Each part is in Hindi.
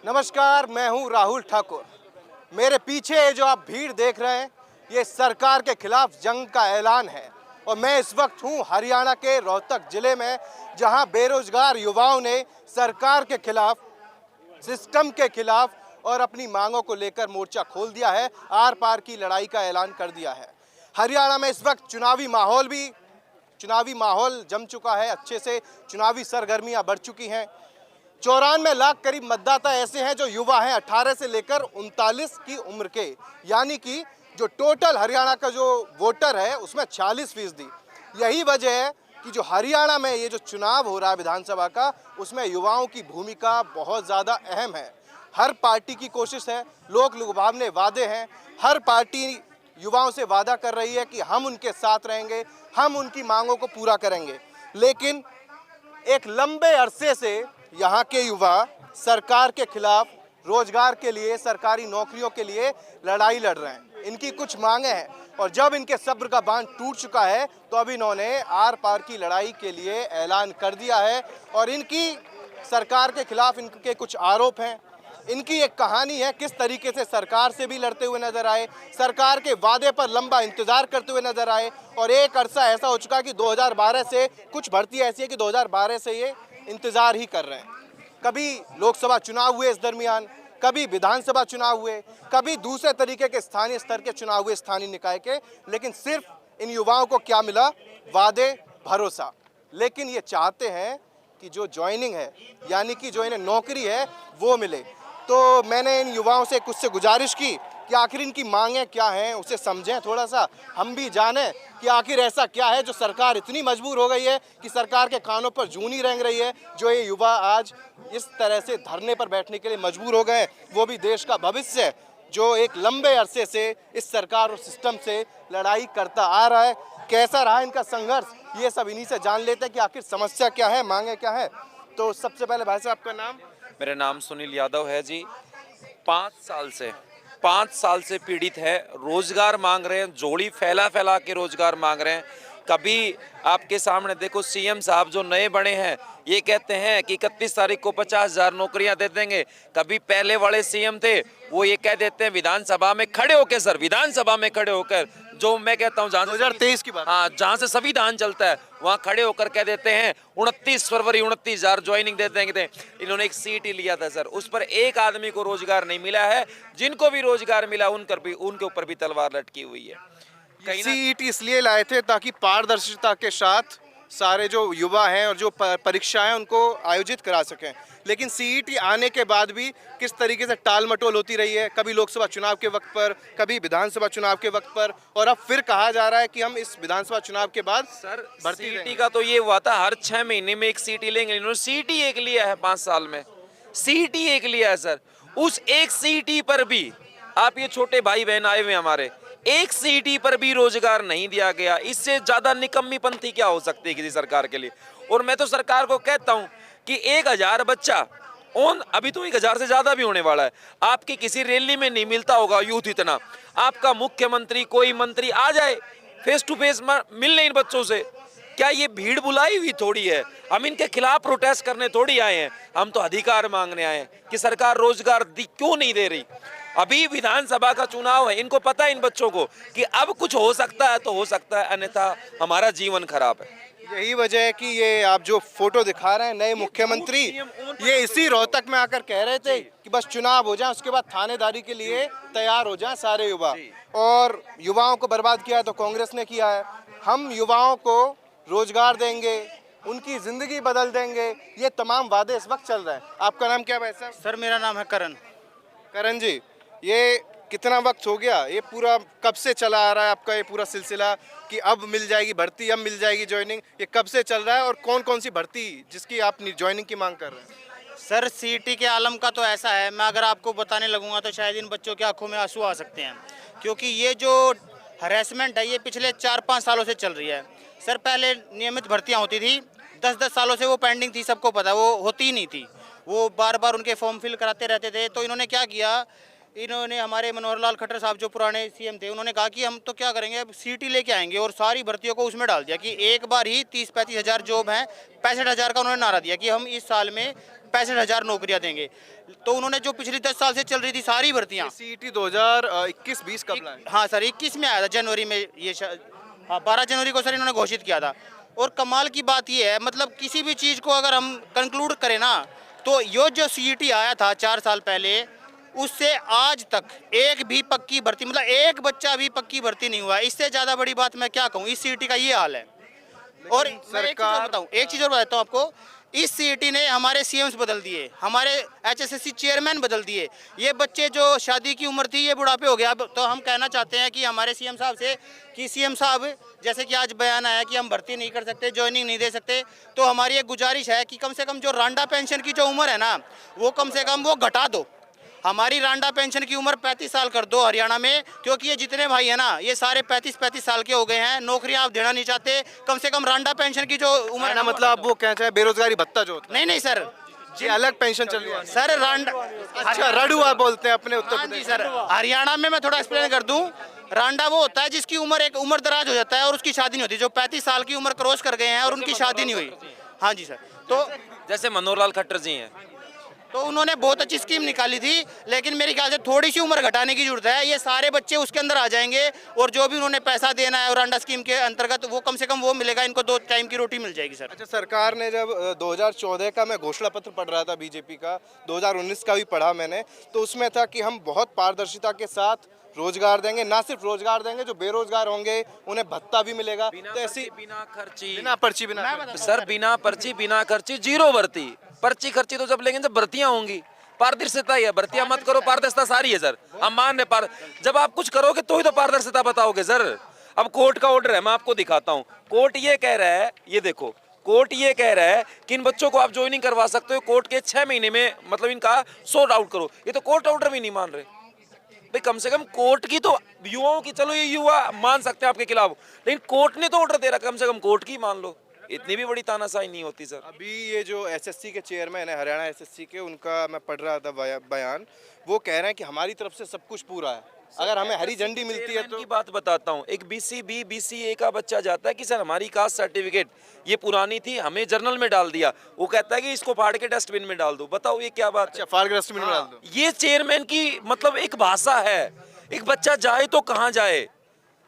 नमस्कार, मैं हूं राहुल ठाकुर। मेरे पीछे ये जो आप भीड़ देख रहे हैं, ये सरकार के खिलाफ जंग का ऐलान है। और मैं इस वक्त हूं हरियाणा के रोहतक जिले में, जहां बेरोजगार युवाओं ने सरकार के खिलाफ, सिस्टम के खिलाफ और अपनी मांगों को लेकर मोर्चा खोल दिया है। आर पार की लड़ाई का ऐलान कर दिया है। हरियाणा में इस वक्त चुनावी माहौल जम चुका है, अच्छे से चुनावी सरगर्मियां बढ़ चुकी हैं। 94 लाख करीब मतदाता ऐसे हैं जो युवा हैं 18 से लेकर 39 की उम्र के, यानी कि जो टोटल हरियाणा का जो वोटर है उसमें 46%। यही वजह है कि जो हरियाणा में ये जो चुनाव हो रहा है विधानसभा का, उसमें युवाओं की भूमिका बहुत ज़्यादा अहम है। हर पार्टी की कोशिश है, लोक लुभावने वादे हैं। हर पार्टी युवाओं से वादा कर रही है कि हम उनके साथ रहेंगे, हम उनकी मांगों को पूरा करेंगे। लेकिन एक लंबे अरसे से यहाँ के युवा सरकार के खिलाफ, रोजगार के लिए, सरकारी नौकरियों के लिए लड़ाई लड़ रहे हैं। इनकी कुछ मांगे हैं और जब इनके सब्र का बांध टूट चुका है तो अब इन्होंने आर पार की लड़ाई के लिए ऐलान कर दिया है। और इनकी सरकार के खिलाफ इनके कुछ आरोप हैं। इनकी एक कहानी है, किस तरीके से सरकार से भी लड़ते हुए नजर आए, सरकार के वादे पर लंबा इंतजार करते हुए नजर आए। और एक अरसा ऐसा हो चुका कि 2012 से, कुछ भर्ती ऐसी है कि 2012 से ये इंतजार ही कर रहे हैं। कभी लोकसभा चुनाव हुए इस दरमियान, कभी विधानसभा चुनाव हुए, कभी दूसरे तरीके के स्थानीय स्तर के चुनाव हुए स्थानीय निकाय के, लेकिन सिर्फ इन युवाओं को क्या मिला? वादे, भरोसा। लेकिन ये चाहते हैं कि जो ज्वाइनिंग है, यानी कि जो इन्हें नौकरी है, वो मिले। तो मैंने इन युवाओं से कुछ से गुजारिश की कि आखिर इनकी मांगें क्या हैं, उसे समझें थोड़ा सा, हम भी जानें कि आखिर ऐसा क्या है जो सरकार इतनी मजबूर हो गई है कि सरकार के कानों पर जूनी रेंग रही है, जो ये युवा आज इस तरह से धरने पर बैठने के लिए मजबूर हो गए। वो भी देश का भविष्य, जो एक लंबे अरसे से इस सरकार और सिस्टम से लड़ाई करता आ रहा है। कैसा रहा इनका संघर्ष, ये सब इन्हीं से जान लेते हैं कि आखिर समस्या क्या है, मांगे क्या है। तो सबसे पहले भाई साहब, आपका नाम? मेरा नाम सुनील यादव है जी। 5 साल से पीड़ित है, रोजगार मांग रहे हैं, जोड़ी फैला फैला के रोजगार मांग रहे हैं। कभी आपके सामने देखो, सीएम साहब जो नए बने हैं ये कहते हैं कि 31 तारीख को 50,000 नौकरियां दे देंगे। कभी पहले वाले सीएम थे वो ये कह देते हैं विधानसभा में खड़े होकर, सर विधानसभा में खड़े होकर, जो मैं कहता हूँ 2023 की बात, हाँ, जहाँ से संविधान चलता है वहाँ खड़े होकर कह देते हैं 29 फरवरी 29,000 ज्वाइनिंग दे देंगे। इन्होंने एक सीट ही लिया था सर, उस पर एक आदमी को रोजगार नहीं मिला है। जिनको भी रोजगार मिला उनके ऊपर भी तलवार लटकी हुई है। सीईटी इसलिए लाए थे ताकि पारदर्शिता के साथ सारे जो युवा हैं और जो परीक्षाएं उनको आयोजित करा सकें। लेकिन सीईटी आने के बाद भी किस तरीके से टाल मटोल होती रही है, कभी लोकसभा चुनाव के वक्त पर, कभी विधानसभा चुनाव के वक्त पर, और अब फिर कहा जा रहा है कि हम इस विधानसभा चुनाव के बाद सर सीईटी का तो ये हुआ था हर 6 महीने में एक सीईटी लेंगे। इन्होंने सीईटी एक लिया है 5 साल में, सीईटी एक लिया है सर। उस एक सीईटी पर भी, आप ये छोटे भाई बहन आए हुए हमारे, एक सीईटी पर भी रोजगार नहीं दिया गया। इससे ज्यादा निकम्मीपंथी क्या हो सकती है किसी सरकार के लिए। और मैं तो सरकार को कहता हूं कि 1000 बच्चा अभी तो 1000 से ज्यादा भी होने वाला है, आपकी किसी रैली में नहीं मिलता होगा यूथ इतना। आपका मुख्यमंत्री, कोई मंत्री आ जाए, फेस टू फेस मिलने इन बच्चों से। क्या ये भीड़ बुलाई हुई थोड़ी है? हम इनके खिलाफ प्रोटेस्ट करने थोड़ी आए हैं, हम तो अधिकार मांगने आए हैं कि सरकार रोजगार क्यों नहीं दे रही। अभी विधानसभा का चुनाव है, इनको पता है इन बच्चों को कि अब कुछ हो सकता है तो हो सकता है, अन्यथा हमारा जीवन खराब है। यही वजह है कि ये आप जो फोटो दिखा रहे हैं, नए मुख्यमंत्री, ये इसी रोहतक में आकर कह रहे थे कि बस चुनाव हो जाए, उसके बाद थानेदारी के लिए तैयार हो जाएं सारे युवा। और युवाओं को बर्बाद किया है तो कांग्रेस ने किया है। हम युवाओं को रोजगार देंगे, उनकी जिंदगी बदल देंगे, ये तमाम वादे इस वक्त चल रहे हैं। आपका नाम क्या है भाई साहब? सर मेरा नाम है करण। करण जी, ये कितना वक्त हो गया, ये पूरा कब से चला आ रहा है आपका ये पूरा सिलसिला कि अब मिल जाएगी भर्ती, अब मिल जाएगी ज्वाइनिंग, ये कब से चल रहा है? और कौन कौन सी भर्ती जिसकी आप ज्वाइनिंग की मांग कर रहे हैं? सर सीईटी के आलम का तो ऐसा है, मैं अगर आपको बताने लगूंगा तो शायद इन बच्चों की आंखों में आंसू आ सकते हैं, क्योंकि ये जो हरेसमेंट है ये पिछले 4-5 सालों से चल रही है। सर पहले नियमित भर्तियाँ होती थी, 10-10 सालों से वो पेंडिंग थी, सबको पता, वो होती ही नहीं थी, वो बार बार उनके फॉर्म फिल कराते रहते थे। तो इन्होंने क्या किया, इन्होंने, हमारे मनोहर लाल खट्टर साहब जो पुराने सीएम थे, उन्होंने कहा कि हम तो क्या करेंगे, अब सीईटी लेके आएंगे, और सारी भर्तियों को उसमें डाल दिया कि एक बार ही 30-35 हज़ार जॉब हैं। 65 हज़ार का उन्होंने नारा दिया कि हम इस साल में 65,000 नौकरियां देंगे। तो उन्होंने जो पिछली 10 साल से चल रही थी सारी भर्तियां, सीईटी 2021-20 कब लाए? हाँ सर 21 में आया था जनवरी में, ये हाँ 12 जनवरी को सर इन्होंने घोषित किया था। और कमाल की बात ये है, मतलब किसी भी चीज़ को अगर हम कंक्लूड करें ना, तो ये जो सीईटी आया था 4 साल पहले, उससे आज तक एक भी पक्की भर्ती, मतलब एक बच्चा भी पक्की भर्ती नहीं हुआ। इससे ज़्यादा बड़ी बात मैं क्या कहूँ, इस सीईटी का ये हाल है। और मैं एक चीज़ और बताऊँ, एक चीज़ और बताता हूँ आपको, इस सीईटी ने हमारे सीएम्स बदल दिए, हमारे एचएसएससी चेयरमैन बदल दिए। ये बच्चे जो शादी की उम्र थी ये बुढ़ापे हो गया। अब तो हम कहना चाहते हैं कि हमारे सीएम साहब से कि सीएम साहब, जैसे कि आज बयान आया कि हम भर्ती नहीं कर सकते, ज्वाइनिंग नहीं दे सकते, तो हमारी एक गुजारिश है कि कम से कम जो रांडा पेंशन की जो उम्र है ना, वो कम से कम वो घटा दो। हमारी रांडा पेंशन की उम्र 35 साल कर दो हरियाणा में, क्योंकि ये जितने भाई है ना, ये सारे 35-35 साल के हो गए हैं, नौकरियां आप देना नहीं चाहते। कम से कम रांडा पेंशन की जो उम्र है ना, मतलब आप वो कहना चाहे बेरोजगारी भत्ता जो होता नहीं नहीं सर, है, ये अलग पेंशन चल रहा है सर रांडा, अच्छा रडुआ बोलते हैं अपने उत्तर हाँ जी प्रदेश। सर, हरियाणा में मैं थोड़ा एक्सप्लेन कर दूं। रांडा वो होता है जिसकी उम्र एक उम्र दराज हो जाता है और उसकी शादी नहीं होती, जो 35 साल की उम्र क्रॉस कर गए हैं और उनकी शादी नहीं हुई। हाँ जी सर, तो जैसे मनोहर लाल खट्टर जी हैं, तो उन्होंने बहुत अच्छी स्कीम निकाली थी, लेकिन मेरे ख्याल से थोड़ी सी उम्र घटाने की जरूरत है। ये सारे बच्चे उसके अंदर आ जाएंगे और जो भी उन्होंने पैसा देना है और रांडा स्कीम के अंतर्गत वो कम से कम वो मिलेगा, इनको 2 टाइम की रोटी मिल जाएगी सर। अच्छा, सरकार ने जब 2014 का मैं घोषणा पत्र पढ़ रहा था बीजेपी का, 2019 का भी पढ़ा मैंने, तो उसमें था कि हम बहुत पारदर्शिता के साथ रोजगार देंगे, ना सिर्फ रोजगार देंगे, जो बेरोजगार होंगे उन्हें भत्ता भी मिलेगा। तो ऐसी बिना खर्ची, बिना पर्ची बिना सर बिना पर्ची बिना खर्ची जीरो भर्ती। पर्ची खर्ची तो जब लेंगे जब भर्तियां होंगी। पारदर्शिता ही है, भर्तियां मत करो, पारदर्शिता सारी है सर। हम मान रहे पार, जब आप कुछ करोगे तो ही तो पारदर्शिता बताओगे सर। अब कोर्ट का ऑर्डर है, मैं आपको दिखाता हूँ। कोर्ट ये कह रहा है, ये देखो, कोर्ट ये कह रहा है कि इन बच्चों को आप ज्वाइनिंग करवा सकते हो कोर्ट के 6 महीने में, मतलब इनका सॉर्ट आउट करो। ये तो कोर्ट ऑर्डर भी नहीं मान रहे भाई। कम से कम कोर्ट की तो, युवाओं की चलो ये युवा मान सकते हैं आपके खिलाफ, लेकिन कोर्ट ने तो ऑर्डर दे रहा, कम से कम कोर्ट की मान लो। इतनी भी बड़ी तानाशाही नहीं होती सर। अभी ये जो एसएससी के चेयरमैन है, हरियाणा एसएससी के, उनका मैं पढ़ रहा था बयान, वो कह रहे हैं कि हमारी तरफ से सब कुछ पूरा है, अगर हमें हरी झंडी मिलती है तो। की बात बताता हूँ, एक बीसीबी बीसीए का बच्चा जाता है कि सर हमारी कास्ट सर्टिफिकेट ये पुरानी थी, हमें जर्नल में डाल दिया। वो कहता है कि इसको फाड़ के डस्टबिन में डाल दो। बताओ ये क्या बात है? फाड़ के डस्टबिन में डाल दो। ये चेयरमैन की मतलब एक भाषा है। एक बच्चा जाए तो कहाँ जाए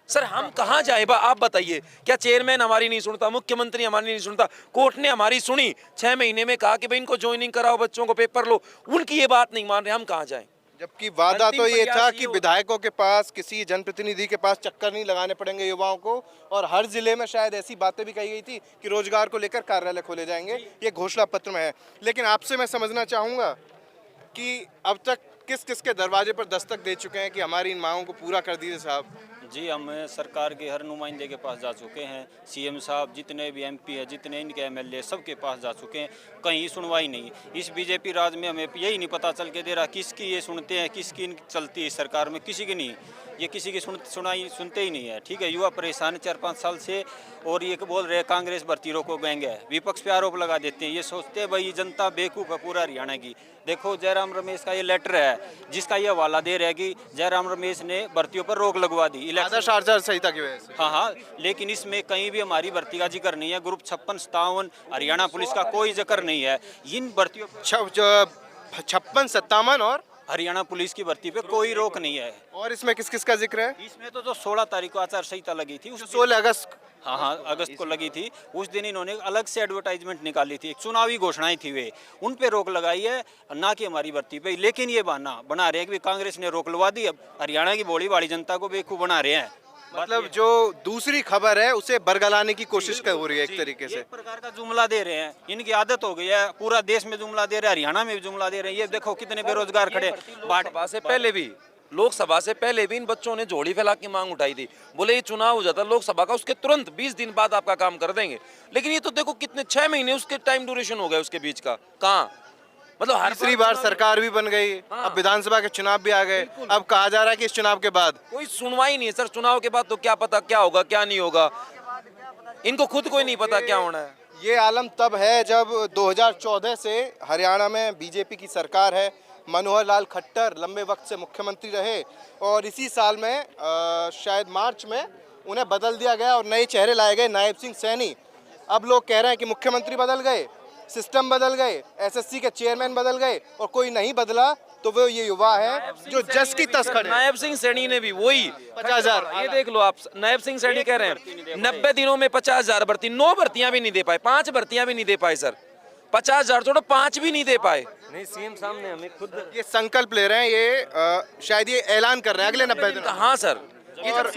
सर, हम कहाँ जाए? आप बताइए, क्या चेयरमैन हमारी नहीं सुनता, मुख्यमंत्री हमारी नहीं सुनता, कोर्ट ने हमारी सुनी, 6 महीने में कहा कि भाई इनको ज्वाइनिंग कराओ, बच्चों को पेपर लो, उनकी ये बात नहीं मान रहे, हम कहाँ जाएं? जबकि वादा तो ये था कि विधायकों के पास, किसी जनप्रतिनिधि के पास चक्कर नहीं लगाने पड़ेंगे युवाओं को, और हर जिले में शायद ऐसी बातें भी कही गई थी कि रोजगार को लेकर कार्यालय खोले जाएंगे, ये घोषणा पत्र में है। लेकिन आपसे मैं समझना चाहूँगा कि अब तक किस किस के दरवाजे पर दस्तक दे चुके हैं कि हमारी इन मांगों को पूरा कर दीजिए साहब? जी, हम सरकार के हर नुमाइंदे के पास जा चुके हैं। सीएम साहब, जितने भी एमपी हैं, जितने इनके एमएलए, सबके पास जा चुके हैं, कहीं सुनवाई नहीं। इस बीजेपी राज में हमें यही नहीं पता चल के दे रहा किसकी ये सुनते हैं, किसकी चलती है सरकार में, किसी की नहीं। ये किसी की सुनाई सुनते ही नहीं है। ठीक है, युवा परेशान है 4-5 साल से, और ये बोल रहे हैं कांग्रेस भर्ती रोको गएंगे, विपक्ष पे आरोप लगा देते हैं। ये सोचते हैं भाई जनता बेवकूफ़ है पूरा हरियाणा की। देखो, जयराम रमेश का ये लेटर है जिसका ये हवाला दे रहा है कि जयराम रमेश ने भर्तियों पर रोक लगवा दी आदर्श आचार संहिता की वजह से। हाँ, लेकिन इसमें कहीं भी हमारी भर्ती का जिक्र नहीं है। ग्रुप 56-57 हरियाणा पुलिस का कोई जिक्र नहीं है। इन भर्तियों 56-57 और हरियाणा पुलिस की भर्ती पे कोई रोक नहीं है। और इसमें किस किस का जिक्र है? इसमें तो जो 16 तारीख को आचार संहिता लगी थी, 16 अगस्त, हाँ अगस्त को लगी थी, उस दिन इन्होंने अलग से एडवर्टाइजमेंट निकाली थी, चुनावी घोषणाएं थी, वे उन पे रोक लगाई है, ना कि हमारी भर्ती पे। लेकिन ये बहाना बना रहे हैं कि कांग्रेस ने रोक लगवा दी, अब हरियाणा की भोली भाली जनता को बेवकूफ बना रहे हैं। मतलब जो दूसरी खबर है उसे बरगलाने की कोशिश हो रही है एक तरीके से। एक प्रकार का जुमला दे रहे हैं, इनकी आदत हो गई है। पूरा देश में जुमला दे रहे हैं, हरियाणा में भी जुमला दे रहे हैं। ये देखो कितने बेरोजगार खड़े। लोकसभा से पहले भी, लोकसभा से पहले भी इन बच्चों ने झोली फैला की मांग उठाई थी। बोले ये चुनाव हो जाता लोकसभा का, उसके तुरंत 20 दिन बाद आपका काम कर देंगे। लेकिन ये तो देखो कितने 6 महीने उसके टाइम ड्यूरेशन हो गया उसके बीच का। कहाँ, मतलब हर तीसरी बार सरकार भी बन गई, अब विधानसभा के चुनाव भी आ गए। अब कहा जा रहा है कि इस चुनाव के बाद कोई सुनवाई नहीं है सर। चुनाव के बाद तो क्या पता क्या होगा क्या नहीं होगा, इनको खुद को ही नहीं पता क्या होना है। ये आलम तब है जब 2014 से हरियाणा में बीजेपी की सरकार है। मनोहर लाल खट्टर लंबे वक्त से मुख्यमंत्री रहे और इसी साल में शायद मार्च में उन्हें बदल दिया गया और नए चेहरे लाए गए, नायब सिंह सैनी। अब लोग कह रहे हैं कि मुख्यमंत्री बदल गए सिस्टम बदल गए, एसएससी के चेयरमैन बदल गए और कोई नहीं बदला, तो वो ये युवा है जो जस की तस खड़े हैं। नायब सिंह सैनी ने भी वही 50,000 ये देख लो आप, नायब सिंह सैनी कह रहे हैं 90 दिनों में 50,000 भर्ती, 9 भर्तियां भी नहीं दे पाए, 5 भर्तियां भी नहीं दे पाए सर, 50,000 छोड़ो 5 भी नहीं दे पाए। नहीं, सीएम साहब ने हमें खुद ये संकल्प ले रहे हैं, ये शायद ये ऐलान कर रहे हैं अगले 90 दिन। हाँ सर, ये जब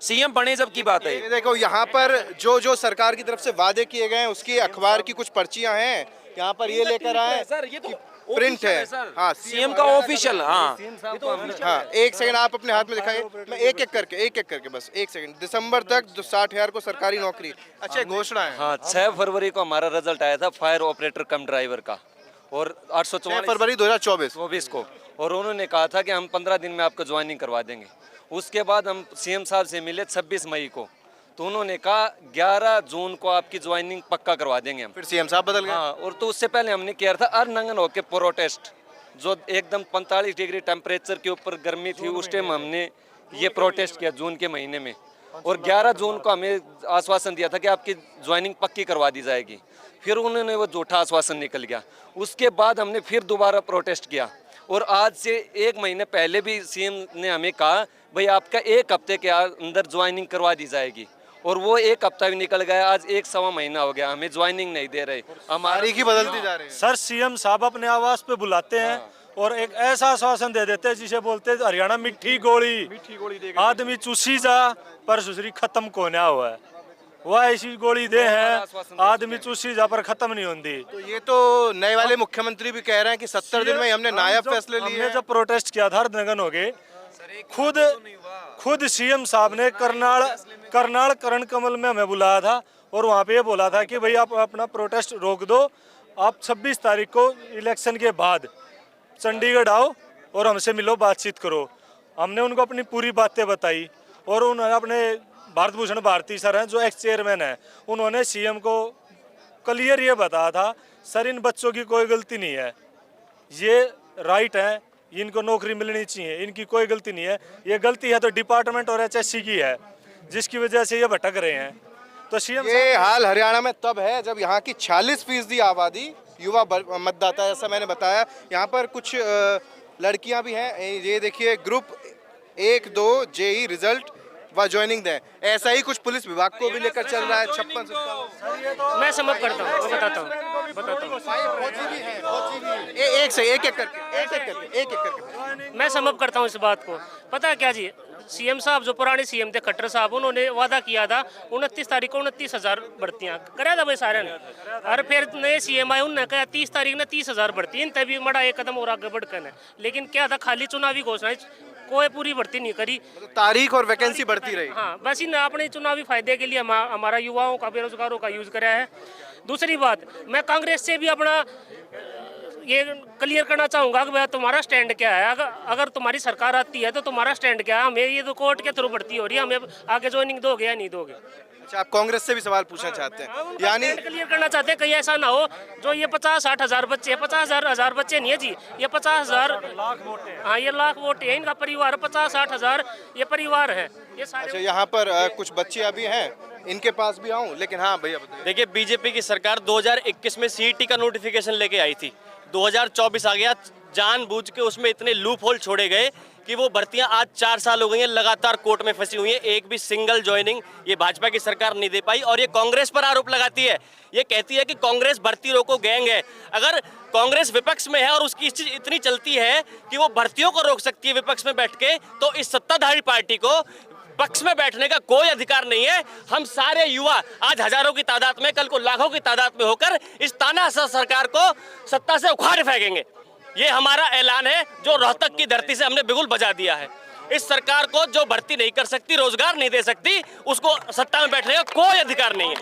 सीएम बने जब की बात है। ये देखो यहाँ पर जो सरकार की तरफ से वादे किए गए हैं उसकी अखबार की कुछ पर्चियां हैं, यहाँ पर ये लेकर आए सर, ये तो प्रिंट है। हाँ, सीएम का ऑफिशियल। हाँ हाँ, एक सेकंड आप अपने हाथ में दिखाइए, मैं एक एक करके बस एक सेकंड। दिसंबर तक 60,000 को सरकारी नौकरी, अच्छा घोषणा है। हाँ, 6 फरवरी को हमारा रिजल्ट आया था फायर ऑपरेटर कम ड्राइवर का, और 6 फरवरी 2024 को, और उन्होंने कहा था कि हम 15 दिन में आपको ज्वाइनिंग करवा देंगे। उसके बाद हम सीएम साहब से मिले 26 मई को, तो उन्होंने कहा 11 जून को आपकी ज्वाइनिंग पक्का करवा देंगे हम। फिर सीएम साहब बदल गए। हाँ, और तो उससे पहले हमने किया था अर्नंगन होके प्रोटेस्ट, जो एकदम 45 डिग्री टेम्परेचर के ऊपर गर्मी थी, उस टाइम हमने ये प्रोटेस्ट किया जून के महीने में, और 11 जून को हमें आश्वासन दिया था कि आपकी ज्वाइनिंग पक्की करवा दी जाएगी। फिर उन्होंने वो झूठा आश्वासन निकल गया। उसके बाद हमने फिर दोबारा प्रोटेस्ट किया, और आज से 1 महीने पहले भी सीएम ने हमें कहा भाई आपका 1 हफ्ते के अंदर ज्वाइनिंग करवा दी जाएगी, और वो 1 हफ्ता भी निकल गया, आज 1 सवा महीना हो गया, हमें ज्वाइनिंग नहीं दे रहे। हमारी की बदलती जा रही है। सर, सीएम साहब अपने आवास पे बुलाते हैं और एक ऐसा आश्वासन दे देते हैं जिसे बोलते हैं हरियाणा मिठी गोली आदमी चूसी जा पर सुसरी खत्म कोना हुआ है, वह ऐसी गोली दे हैं आदमी चूसी जा पर खत्म नहीं होती। तो ये तो नए वाले मुख्यमंत्री भी कह रहे हैं कि 70 दिन में हमने नायाब फैसले लिए हमने हैं। जब प्रोटेस्ट किया था नगन हो गए, खुद सीएम साहब ने करनाल करण कमल में हमें बुलाया था, और वहाँ पे ये बोला था कि भाई आप अपना प्रोटेस्ट रोक दो, आप 26 तारीख को इलेक्शन के बाद चंडीगढ़ आओ और हमसे मिलो, बातचीत करो। हमने उनको अपनी पूरी बातें बताई, और उन्होंने अपने भारत भूषण भारती सर हैं जो एक्स चेयरमैन हैं, उन्होंने सीएम को क्लियर ये बताया था सर इन बच्चों की कोई गलती नहीं है, ये राइट है, इनको नौकरी मिलनी चाहिए, इनकी कोई गलती नहीं है, ये गलती है तो डिपार्टमेंट और एचएससी की है जिसकी वजह से ये भटक रहे हैं। तो सीएम ये हाल हरियाणा में तब है जब यहाँ की 40% आबादी युवा मतदाता है, ऐसा मैंने बताया। यहाँ पर कुछ लड़कियाँ भी हैं, ये देखिए ग्रुप 1-2 जेई रिजल्ट व ज्वाइनिंग दें, ऐसा ही कुछ पुलिस विभाग को भी लेकर चल रहा है। 56 मैं समझ करता हूँ, मैं बताता हूँ। एक एक करके मैं समझ करता हूँ इस बात को। पता है क्या जी, सीएम साहब जो पुराने सीएम थे खट्टर साहब, उन्होंने वादा किया था 29 तारीख को 29,000 भर्तियाँ कराया था भाई सारे ने, और फिर नए सीएम आए उन्होंने कहा 30 तारीख ने 30,000 भर्ती, इन तभी मड़ा एक कदम और आगे बढ़कर है। लेकिन क्या था, खाली चुनावी घोषणाएं, कोई पूरी भर्ती नहीं करी, तारीख और वैकेंसी बढ़ती रही। हाँ, बस इन अपने चुनावी फायदे के लिए हमारा युवाओं का, बेरोजगारों का यूज कराया है। दूसरी बात, मैं कांग्रेस से भी अपना ये क्लियर करना चाहूँगा कि भाई तुम्हारा स्टैंड क्या है। अगर तुम्हारी सरकार आती है तो तुम्हारा स्टैंड क्या है। हमें ये तो कोर्ट के थ्रू भर्ती हो रही है, हमें आगे ज्वाइनिंग दोगे या नहीं दोगे। अच्छा, आप कांग्रेस से भी सवाल पूछना चाहते हैं, यानी क्लियर करना चाहते हैं, कहीं ऐसा ना हो जो ये 50-60 हज़ार बच्चे, 50,000 बच्चे नहीं है जी, ये 50,000 हाँ, ये लाख वोट है, इनका परिवार 50-60 हज़ार ये परिवार है ये सारे। अच्छा, यहाँ पर कुछ बच्चे अभी हैं, इनके पास भी आऊँ, लेकिन हाँ भैया बताइए। देखिए, बीजेपी की सरकार 2021 में सीईटी का नोटिफिकेशन लेके आई थी, 2024 आ गया, जानबूझ के उसमें इतने लूप होल छोड़े गए कि वो भर्तियां आज 4 साल हो गई हैं लगातार कोर्ट में फंसी हुई हैं। एक भी सिंगल ज्वाइनिंग ये भाजपा की सरकार नहीं दे पाई, और ये कांग्रेस पर आरोप लगाती है। ये कहती है कि कांग्रेस भर्ती रोको गैंग है। अगर कांग्रेस विपक्ष में है और उसकी चीज इतनी चलती है कि वो भर्तियों को रोक सकती है विपक्ष में बैठ के, तो इस सत्ताधारी पार्टी को पक्ष में बैठने का कोई अधिकार नहीं है। हम सारे युवा आज हजारों की तादाद में, कल को लाखों की तादाद में होकर इस तानाशाह सरकार को सत्ता से उखाड़ फेंकेंगे। ये हमारा ऐलान है जो रोहतक की धरती से हमने बिगुल बजा दिया है। इस सरकार को जो भर्ती नहीं कर सकती, रोजगार नहीं दे सकती, उसको सत्ता में बैठने का कोई अधिकार नहीं है।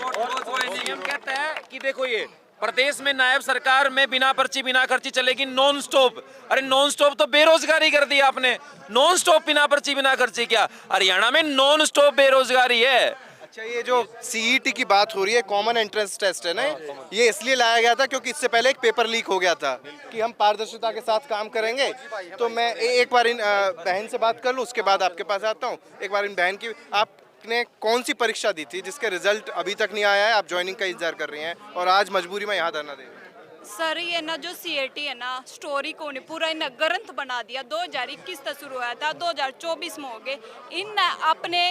हम कहते हैं कि देखो, ये प्रदेश में नायब सरकार में बिना पर्ची बिना खर्ची चलेगी नॉन स्टॉप। अरे नॉन स्टॉप तो बेरोजगारी कर दी आपने, नॉन स्टॉप बिना पर्ची बिना खर्ची क्या, हरियाणा में नॉन स्टॉप बेरोजगारी है। अच्छा, ये जो सीईटी की बात हो रही है, कॉमन एंट्रेंस टेस्ट है ना, ये इसलिए लाया गया था क्योंकि इससे पहले एक पेपर लीक हो गया था कि हम पारदर्शिता के साथ काम करेंगे। तो मैं एक बार इन बहन से बात कर लूँ, उसके बाद आपके पास आता हूँ। एक बार इन बहन की, आप आपने कौन सी परीक्षा दी थी जिसके रिजल्ट अभी तक नहीं आया है, आप ज्वाइनिंग का इंतजार कर रही हैं और आज मजबूरी में यहाँ धरना दे रही हैं? सर ये ना जो सीएटी है ना स्टोरी को ने पूरा इन ग्रंथ बना दिया। 2021 तक शुरू हुआ था, 2024 में हो गए। इन अपने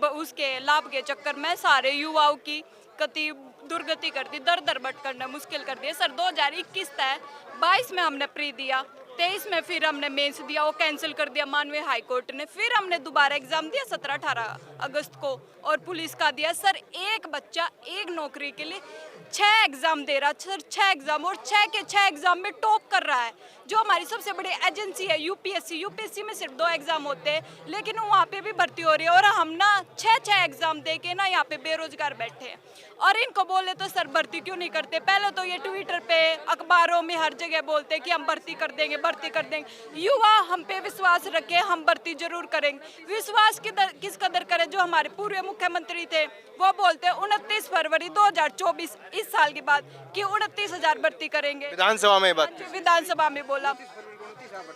उसके लाभ के चक्कर में सारे युवाओं की गति दुर्गति कर दी, दर दर भटकना मुश्किल कर दिया। सर 2021 तक 22 में हमने प्री दिया, 23 में फिर हमने मेंस दिया, वो कैंसिल कर दिया माननीय हाई कोर्ट ने। फिर हमने दोबारा एग्जाम दिया 17-18 अगस्त को और पुलिस का दिया। सर एक बच्चा एक नौकरी के लिए 6 एग्जाम दे रहा सर, 6 एग्जाम, और 6 के 6 एग्जाम में टॉप कर रहा है। जो हमारी सबसे बड़ी एजेंसी है यूपीएससी में सिर्फ 2 एग्जाम होते हैं, लेकिन वहाँ पे भी भर्ती हो रही है। और हम ना 6 एग्जाम दे के ना यहाँ पे बेरोजगार बैठे हैं। और इनको बोले तो सर भर्ती क्यों नहीं करते? पहले तो ये ट्विटर पे अखबारों में हर जगह बोलते कि हम भर्ती कर देंगे, भर्ती कर देंगे। युवा हम पे विश्वास रखे, हम भर्ती जरूर करेंगे। विश्वास किस कदर करें? जो हमारे पूर्व मुख्यमंत्री थे वो बोलते 29 फरवरी 2024 इस साल के बाद कि 29,000 भर्ती करेंगे। विधानसभा में बात, विधानसभा में बोला।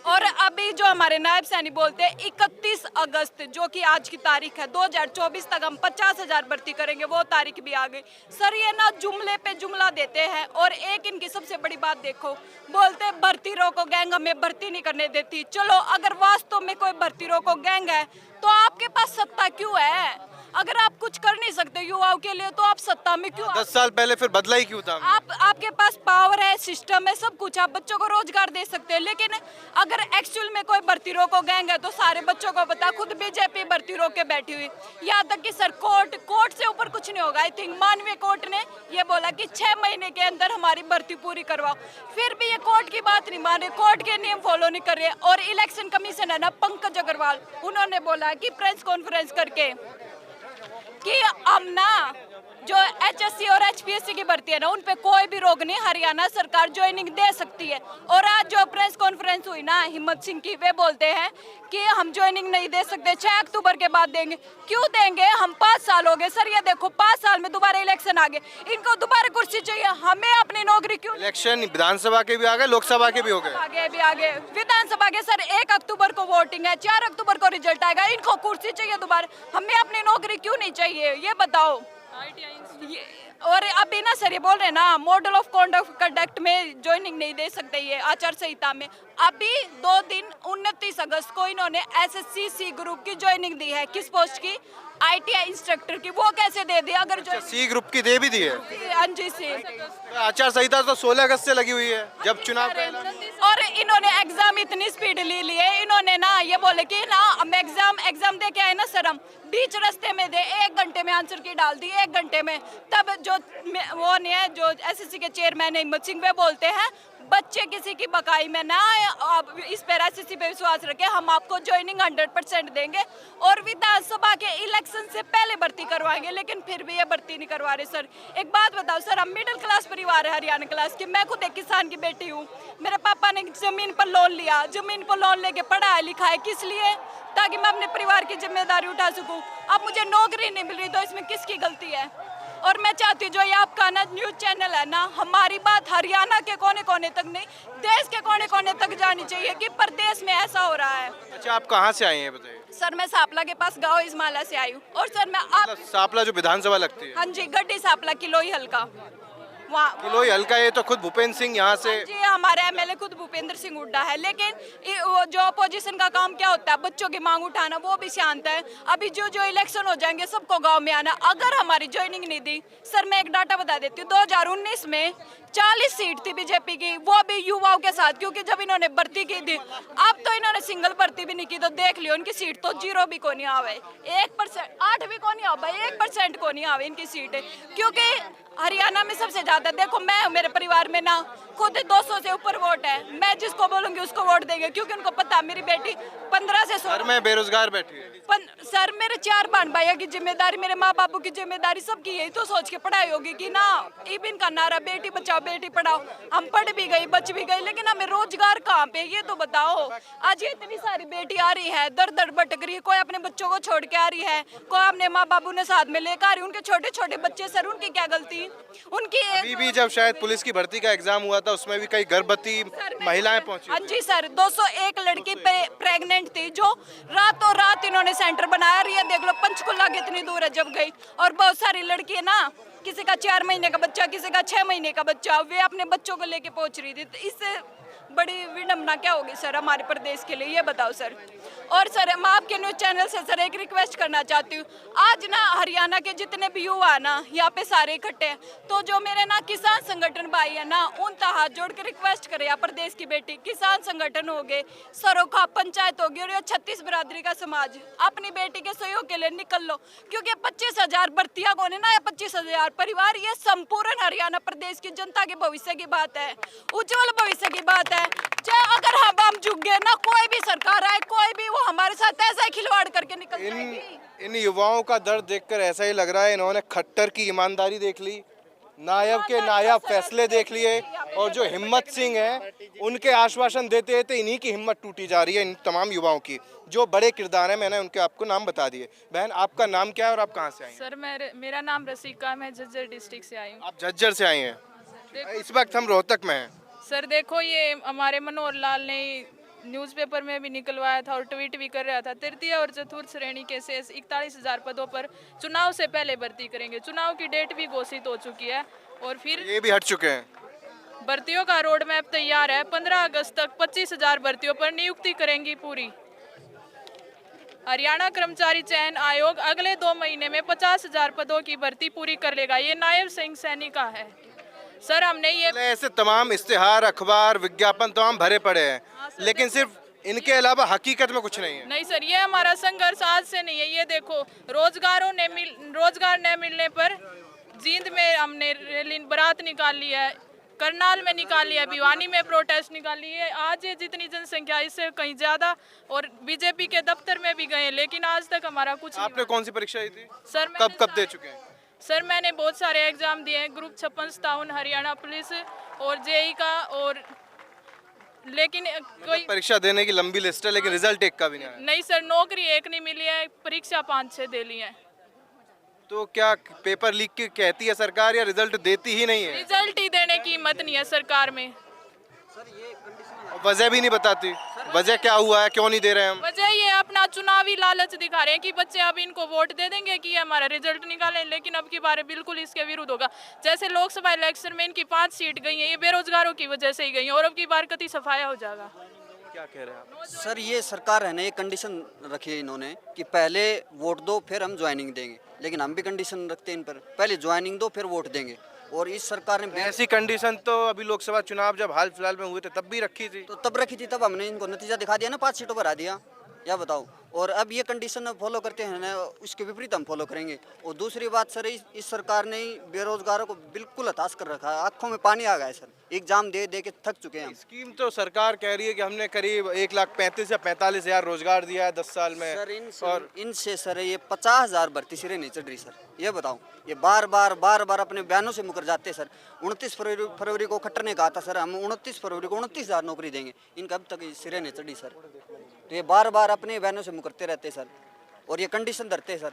और अभी जो हमारे नायब सैनी बोलते हैं 31 अगस्त जो कि आज की तारीख है 2024 तक हम 50,000 भर्ती करेंगे, वो तारीख भी आ गई। सर ये ना जुमले पे जुमला देते हैं। और एक इनकी सबसे बड़ी बात देखो, बोलते हैं भर्ती रोको गैंग हमें भर्ती नहीं करने देती। चलो अगर वास्तव में कोई भर्ती रोको गैंग है तो आपके पास सत्ता क्यों है? अगर आप कुछ कर नहीं सकते युवाओं के लिए तो आप सत्ता में क्यों? 10 साल पहले फिर बदला ही क्यों था? आपके पास पावर है, सिस्टम है, सब कुछ, आप बच्चों को रोजगार दे सकते हैं। लेकिन अगर एक्चुअल में कोई भर्ती रोको गैंग है तो सारे बच्चों को पता, खुद बीजेपी भर्ती रोक के बैठी हुई। यहाँ तक कि सर कोर्ट से ऊपर कुछ नहीं होगा। आई थिंक माननीय कोर्ट ने ये बोला कि 6 महीने के अंदर हमारी भर्ती पूरी करवाओ। फिर भी ये कोर्ट की बात नहीं मान रहे, कोर्ट के नियम फॉलो नहीं कर रहे। और इलेक्शन कमीशन है ना पंकज अग्रवाल, उन्होंने बोला कि प्रेस कॉन्फ्रेंस करके कि हम ना जो एचएससी और एचपीएससी की भर्ती है ना उन पे कोई भी रोक नहीं, हरियाणा सरकार ज्वाइनिंग दे सकती है। और आज जो प्रेस कॉन्फ्रेंस हुई ना हिम्मत सिंह की, वे बोलते हैं कि हम ज्वाइनिंग नहीं दे सकते, 6 अक्टूबर के बाद देंगे। क्यों देंगे? हम 5 साल हो गए सर, ये देखो 5 साल में दोबारा इलेक्शन आ गए, इनको दोबारा कुर्सी चाहिए, हमें अपनी नौकरी क्यों? इलेक्शन विधानसभा के भी आ गए, लोकसभा के भी हो गए, आगे विधानसभा के सर 1 अक्टूबर को वोटिंग है, 4 अक्टूबर को रिजल्ट आएगा, इनको कुर्सी चाहिए दोबारा, हमें अपनी नौकरी क्यों नहीं चाहिए? ये बताओ। और अभी ना सर ये बोल रहे हैं ना मॉडल ऑफ कंडक्ट में ज्वाइनिंग नहीं दे सकते, ये आचार संहिता में। अभी 2 दिन 29 अगस्त को इन्होंने एसएससी ग्रुप की ज्वाइनिंग दी है। किस पोस्ट की? आईटीआई इंस्ट्रक्टर की। वो कैसे दे दी? अगर सी ग्रुप की दे भी दी है। हाँ जी सी। आचार संहिता तो 16 अगस्त से लगी हुई है जब चुनाव का ऐलान। और इन्होंने एग्जाम इतनी स्पीडली लिए, इन्होंने ना ये बोले कि ना हम एग्जाम दे के आए ना सर, हम बीच रास्ते में दे 1 घंटे में आंसर की डाल दी, 1 घंटे में। तब जो वो नहीं है जो एसएससी के चेयरमैन हिम्मत सिंह, वे बोलते हैं बच्चे किसी की बकाई में ना आए, आप इस पर एसएससी पे विश्वास रखें, हम आपको ज्वाइनिंग 100% देंगे और विधानसभा के इलेक्शन से पहले भर्ती करवाएंगे। लेकिन फिर भी ये भर्ती नहीं करवा रहे सर। एक बात बताओ सर, हम मिडिल क्लास परिवार है, हरियाणा क्लास की। मैं खुद एक किसान की बेटी हूँ। मेरे पापा ने जमीन पर लोन लिया, जमीन पर लोन लेके पढ़ाया लिखाया किस लिए? ताकि मैं अपने परिवार की जिम्मेदारी उठा सकूँ। अब मुझे नौकरी नहीं मिल रही तो इसमें किसकी गलती है? और मैं चाहती हूँ जो ये आपका ना न्यूज़ चैनल है ना, हमारी बात हरियाणा के कोने कोने तक नहीं, देश के कोने कोने तक जानी चाहिए कि प्रदेश में ऐसा हो रहा है। अच्छा, आप कहाँ से आई हैं बताइए? सर मैं सापला के पास गाँव इस्माइला से आई हूँ। और सर मैं आप सापला जो विधानसभा लगती है? हाँ जी, गड्डी सापला किलोई हल्का, वहाँ किलोई हल्का। ये तो खुद भूपेंद्र सिंह यहाँ से जी हमारे एमएलए खुद भूपेंद्र सिंह हुड्डा है। लेकिन वो जो अपोजिशन का काम क्या होता है, बच्चों की मांग उठाना, वो भी शांत है। अभी जो इलेक्शन हो जाएंगे सबको गांव में आना। अगर हमारी ज्वाइनिंग नहीं दी सर, मैं एक डाटा बता देती हूँ, 2019 में 40 सीट थी बीजेपी की, वो भी युवाओं के साथ, क्योंकि जब इन्होंने भर्ती की थी। अब तो इन्होंने सिंगल भर्ती भी नहीं की, तो देख लियो उनकी सीट तो 0 भी को नहीं आवे, 1%, 8 भी को नहीं आवे, 1% को नहीं आवे इनकी सीट, क्योंकि हरियाणा में सबसे ज्यादा देखो मैं मेरे परिवार में ना खुद 200 से ऊपर वोट है। मैं जिसको बोलूंगी उसको वोट देंगे, क्योंकि उनको पता मेरी बेटी 15 से 16 में बेरोजगार बैठी है। सर मेरे 4 बहन भाइयों की जिम्मेदारी, मेरे माँ बापू की जिम्मेदारी, सबकी यही तो सोच के पढ़ाई होगी कि ना इबिन का नारा बेटी बचाओ बेटी पढ़ाओ। हम पढ़ भी गई, बच भी गई, लेकिन हमें रोजगार कहाँ पे, ये तो बताओ। आज ये इतनी सारी बेटी आ रही है, दर दर भटक रही है, कोई अपने बच्चों को छोड़ के आ रही है, कोई अपने माँ बापू ने साथ में लेकर आ रही है। उनके छोटे छोटे बच्चे सर, उनकी क्या गलती? उनकी अभी भी जब शायद पुलिस की भर्ती का एग्जाम हुआ था, उसमें भी कई गर्भवती महिलाएं पहुंची हाँ जी सर, 201 लड़की प्रेग्नेंट थी जो रातों रात इन्होंने सेंटर बनाया। और ये देख लो पंचकुला कितनी दूर है जब गई। और बहुत सारी लड़की है ना, किसी का 4 महीने का बच्चा, किसी का 6 महीने का बच्चा, वे अपने बच्चों को लेके पहुंच रही थी। तो इससे बड़ी विडम्बना क्या होगी सर हमारे प्रदेश के लिए, ये बताओ सर। और सर मैं आपके न्यूज़ चैनल से सर एक रिक्वेस्ट करना चाहती हूँ। आज ना हरियाणा के जितने भी युवा है ना यहाँ पे सारे इकट्ठे हैं, तो जो मेरे ना किसान संगठन भाई है ना, उनका हाथ जोड़ के रिक्वेस्ट करे यहाँ प्रदेश की बेटी, किसान संगठन हो गए, सरोखा पंचायत होगी और ये 36 बिरादरी का समाज, अपनी बेटी के सहयोग के लिए निकल लो। क्योंकि 25,000 भर्तियां कौन है ना, या 25,000 परिवार, ये संपूर्ण हरियाणा प्रदेश की जनता के भविष्य की बात है, उज्जवल भविष्य की बात है। चाहे अगर हम झुक गए ना, कोई भी सरकार आए, कोई भी, वो हमारे साथ ऐसा ही खिलवाड़ करके निकल जाएगी। इन युवाओं का दर्द देखकर ऐसा ही लग रहा है इन्होंने खट्टर की ईमानदारी देख ली, नायब के नायाब फैसले देख लिए, और जो हिम्मत सिंह है उनके आश्वासन देते देते इन्हीं की हिम्मत टूटी जा रही है। इन तमाम युवाओं की जो बड़े किरदार हैं, मैंने उनके आपको नाम बता दिए। बहन, आपका नाम क्या है और आप कहाँ से आई हैं? सर मेरा नाम रसिका, मैं झज्जर डिस्ट्रिक्ट से आई हूँ। आप झज्जर से आई हैं, इस वक्त हम रोहतक में हैं। सर देखो, ये हमारे मनोहर लाल ने न्यूज़पेपर में भी निकलवाया था और ट्वीट भी कर रहा था, तृतीय और चतुर्थ श्रेणी के शेष 41,000 पदों पर चुनाव से पहले भर्ती करेंगे। चुनाव की डेट भी घोषित हो चुकी है और फिर ये भी हट चुके हैं। भर्तियों का रोड मैप तैयार है। 15 अगस्त तक 25,000 भर्तियों पर नियुक्ति करेंगी पूरी। हरियाणा कर्मचारी चयन आयोग अगले 2 महीने में 50,000 पदों की भर्ती पूरी कर लेगा। ये नायब सिंह सैनी का है सर। हमने ये ऐसे तमाम इश्तिहार, अखबार, विज्ञापन तमाम भरे पड़े हैं, लेकिन सिर्फ इनके अलावा हकीकत में कुछ नहीं है। नहीं सर, ये हमारा संघर्ष आज से नहीं है। ये देखो, रोजगार न मिलने पर जींद में हमने रैली बारात निकाली है, करनाल में निकाली है, भिवानी में प्रोटेस्ट निकाली है। आज ये जितनी जनसंख्या इससे कहीं ज्यादा, और बीजेपी के दफ्तर में भी गए, लेकिन आज तक हमारा कुछ आपने कौन सी परीक्षा दी थी सर? कब दे चुके हैं? सर मैंने बहुत सारे एग्जाम दिए हैं, ग्रुप 56 हरियाणा पुलिस और जेई का, और लेकिन कोई परीक्षा देने की लंबी लिस्ट है, लेकिन रिजल्ट एक का भी नहीं आया। नहीं सर, नौकरी एक नहीं मिली है, परीक्षा 5-6 दे ली है। तो क्या पेपर लीक की कहती है सरकार, या रिजल्ट देती ही नहीं है? रिजल्ट ही देने की हिम्मत नहीं है सरकार में। वजह भी नहीं बताती, वजह क्या हुआ है, क्यों नहीं दे रहे हम? वजह ये अपना चुनावी लालच दिखा रहे हैं कि बच्चे अब इनको वोट दे देंगे कि हमारा रिजल्ट निकालें, लेकिन अब की बार बिल्कुल इसके विरुद्ध होगा। जैसे लोकसभा इलेक्शन में इनकी 5 सीट गई हैं, ये बेरोजगारों की वजह से ही गई हैं, और अब की बार कति सफाया हो जाएगा। क्या कह रहे हैं आप? सर ये सरकार है ना, ये कंडीशन रखी है इन्होंने कि पहले वोट दो फिर हम ज्वाइनिंग देंगे, लेकिन हम भी कंडीशन रखते हैं इन पर, पहले ज्वाइनिंग दो फिर वोट देंगे। और इस सरकार ने ऐसी कंडीशन तो अभी लोकसभा चुनाव जब हाल फिलहाल में हुए थे तब भी रखी थी। तो तब रखी थी, तब हमने इनको नतीजा दिखा दिया ना, 5 सीटों पर आ दिया, या बताओ। और अब ये कंडीशन फॉलो करते हैं ना, उसके विपरीत हम फॉलो करेंगे। और दूसरी बात सर, इस सरकार ने बेरोजगारों को बिल्कुल हताश कर रखा है, आंखों में पानी आ गया है सर, एग्जाम दे दे के थक चुके हैं। स्कीम तो सरकार कह रही है कि हमने करीब 1,35,000 या 45,000 रोजगार दिया है 10 साल में। सर इनसे सर ये 50,000 भर्ती सिरे नहीं चढ़ रही सर, ये बताओ। ये बार बार अपने बयानों से मुकर जाते हैं सर। 29 फरवरी को खट्टर ने कहा था सर हम 29 फरवरी को 29,000 नौकरी देंगे, इनका अब तक सिरे नहीं चढ़ी सर। तो ये बार अपने बयानों से मुकरते रहते सर, और ये कंडीशन धरते सर।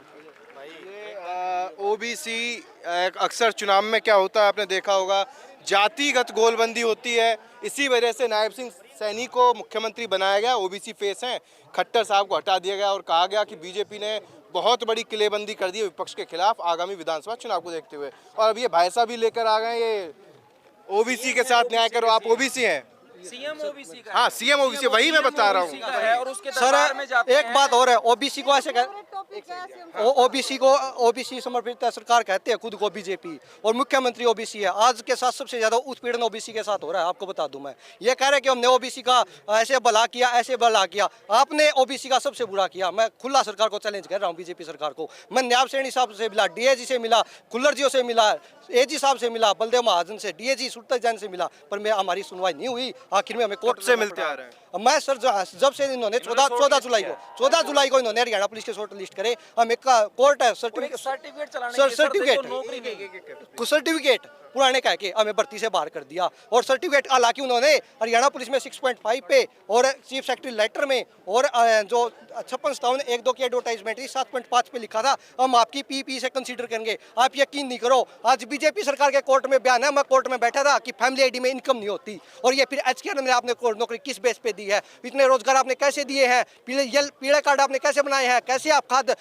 ओबीसी अक्सर चुनाव में क्या होता है आपने देखा होगा, जातिगत गोलबंदी होती है। इसी वजह से नायब सिंह सैनी को मुख्यमंत्री बनाया गया। ओबीसी फेस हैं, खट्टर साहब को हटा दिया गया और कहा गया कि बीजेपी ने बहुत बड़ी किलेबंदी कर दी है विपक्ष के खिलाफ आगामी विधानसभा चुनाव को देखते हुए। और अब ये भाई साहब भी लेकर आ गए, ये ओबीसी के साथ न्याय करो। आप ओबीसी हैं? सीएम ओबीसी का। हाँ, सीएम ओबीसी, वही मैं बता रहा हूँ। और उसके सर एक बात और है, ओबीसी को ऐसे ओबीसी समर्पित सरकार कहते हैं खुद को बीजेपी, और मुख्यमंत्री ओबीसी है। आज के साथ सबसे ज्यादा उत्पीड़न ओबीसी के साथ हो रहा है, आपको बता दूं मैं। ये कह रहे हैं कि हमने ओबीसी का ऐसे भला किया, ऐसे भला किया। आपने ओबीसी का सबसे बुरा किया। मैं खुला सरकार को चैलेंज कर रहा हूँ, बीजेपी सरकार को। मैं नायब सैनी साहब से मिला, डीएजी से मिला, खुल्लर जी से मिला, एजी साहब से मिला, बलदेव महाजन से, डीएजी सुरता जैन से मिला, पर मैं हमारी सुनवाई नहीं हुई। आखिर में हमें कोर्ट से मिलते आ रहे हैं। मैं सर जब से इन्होंने 14 जुलाई को इन्होंने हरियाणा पुलिस के शॉर्ट लिस्ट करे, हम एक कोर्ट है सर्टिफिकेट पुराने कह के हमें भर्ती से बाहर कर दिया। और सर्टिफिकेट हालांकि उन्होंने हरियाणा पुलिस में 6.5 पे और चीफ सेक्रेटरी लेटर में और जो 56-57 1-2 की एडवर्टाइजमेंट थी 7.5 पे लिखा था हम आपकी पीपी से कंसीडर करेंगे। आप यकीन नहीं करो, आज बीजेपी सरकार के कोर्ट में बयान है, मैं कोर्ट में बैठा था कि फैमिली आईडी में इनकम नहीं होती, और ये फिर एचकेआर में आपने नौकरी किस बेस पे दी है, इतने रोजगार आपने कैसे दिए हैं, पीले कार्ड आपने कैसे बनाए हैं, कैसे आप खाद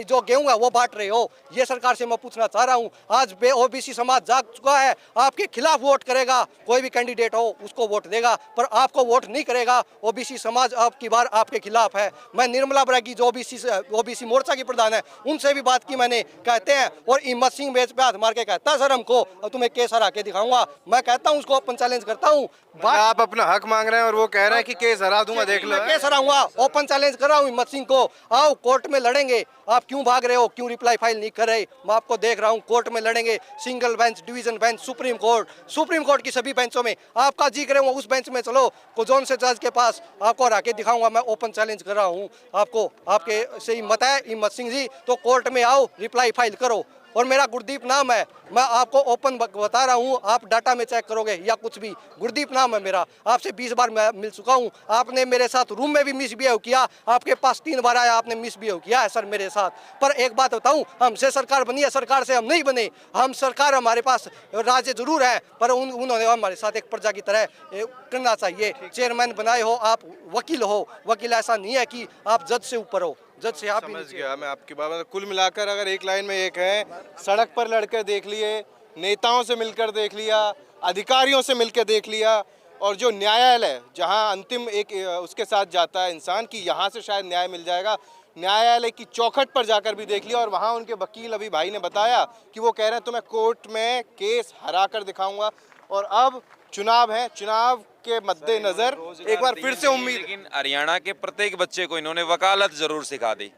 जो गेहूं है वो बांट रहे हो। ये सरकार से मैं पूछना चाह रहा हूँ। आज ओबीसी समाज जाग चुका है, आपके खिलाफ वोट करेगा, कोई भी कैंडिडेट हो उसको वोट देगा, पर आपको वोट नहीं करेगा। ओबीसी समाज आपकी बार आपके खिलाफ है। मैं निर्मला बरागी जो ओबीसी मोर्चा की प्रधान है उनसे भी बात की मैंने, कहते हैं, और हिम्मत सिंह बेच पे हाथ मार के कहता है सर हमको तुम्हें केस हरा के दिखाऊंगा। मैं कहता हूँ उसको ओपन चैलेंज करता हूँ। आप अपना हक मांग रहे हैं और वो कह रहे हैं कि केस हरा दूंगा, देख लो। केस हराऊंगा, ओपन चैलेंज कर रहा हूँ हिम्मत सिंह को, आओ कोर्ट में लड़ेंगे। आप क्यों भाग रहे हो, क्यों रिप्लाई फाइल नहीं कर रहे? मैं आपको देख रहा हूँ, कोर्ट में लड़ेंगे, single bench, division bench, supreme court की सभी बेंचों में। आपका जी करे उस बेंच में चलो, को जोन से जज के पास आपको हरा के दिखाऊंगा। मैं ओपन चैलेंज कर रहा हूँ आपको, आपके से हिम्मत है हिम्मत सिंह जी तो कोर्ट में आओ, रिप्लाई फाइल करो। और मेरा गुरदीप नाम है, मैं आपको ओपन बता रहा हूँ, आप डाटा में चेक करोगे या कुछ भी, गुरदीप नाम है मेरा। आपसे 20 बार मैं मिल चुका हूँ, आपने मेरे साथ रूम में भी मिसबिहेव किया, आपके पास 3 बार आया, आपने मिसबिहेव किया है सर मेरे साथ। पर एक बात बताऊँ, हमसे सरकार बनी है, सरकार से हम नहीं बने। हम सरकार, हमारे पास राज्य जरूर है, पर उन्होंने हमारे साथ एक प्रजा की तरह करना चाहिए। चेयरमैन बनाए हो आप, वकील हो, वकील ऐसा नहीं है कि आप जज से ऊपर हो, जज से आप समझ गया मैं आपकी बात। कुल मिलाकर अगर एक लाइन में एक है, सड़क पर लड़कर देख लिए, नेताओं से मिलकर देख लिया, अधिकारियों से मिलकर देख लिया, और जो न्यायालय जहां अंतिम एक उसके साथ जाता है इंसान कि यहां से शायद न्याय मिल जाएगा, न्यायालय की चौखट पर जाकर भी देख लिया। और वहां उनके वकील अभी भाई ने बताया कि वो कह रहे हैं तो मैं कोर्ट में केस हरा कर दिखाऊंगा। और अब चुनाव है, चुनाव के मद्देनजर एक बार फिर से उम्मीद। लेकिन हरियाणा के प्रत्येक बच्चे को इन्होंने वकालत जरूर सिखा दी।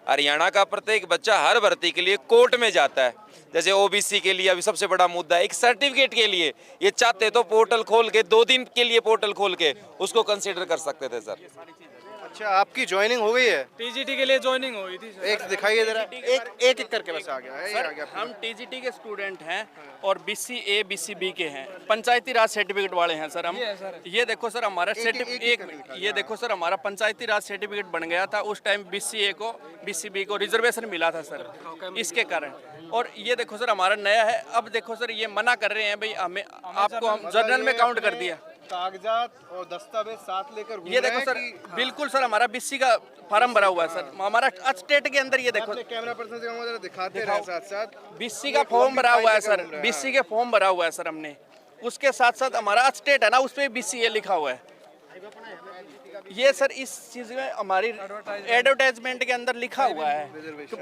हरियाणा का प्रत्येक बच्चा हर भर्ती के लिए कोर्ट में जाता है। जैसे ओबीसी के लिए अभी सबसे बड़ा मुद्दा है, एक सर्टिफिकेट के लिए ये चाहते तो पोर्टल खोल के 2 दिन के लिए पोर्टल खोल के उसको कंसीडर कर सकते थे सर। अच्छा, आपकी ज्वाइनिंग हो गई है? टीजीटी के लिए ज्वाइनिंग हुई थी सर। एक दिखाइए जरा, एक करके बस आ गया सर, हम टीजीटी के स्टूडेंट हैं और BCA BCB के हैं, पंचायती राज सर्टिफिकेट वाले हैं सर हम। ये देखो सर हमारा सर्टिफिकेट, ये देखो सर हमारा पंचायती राज सर्टिफिकेट बन गया था उस टाइम, BCA को BCB को रिजर्वेशन मिला था सर इसके कारण। और ये देखो सर हमारा नया है, अब देखो सर ये मना कर रहे हैं भाई हमें, आपको हम जनरल में काउंट कर दिया। कागजात और दस्तावेज साथ लेकर ये देखो सर, बिल्कुल सर हमारा BC का फार्म भरा हुआ है सर हमारा स्टेट के अंदर। ये देखो कैमरा पर्सन से जरा दिखाते रहे साथ साथ, BC का फॉर्म भरा हुआ है सर, BC के फॉर्म भरा हुआ है सर हमने, उसके साथ साथ हमारा स्टेट है ना उस पर BCA लिखा हुआ है। ये सर इस चीज में हमारी एडवर्टाइजमेंट के अंदर लिखा हुआ है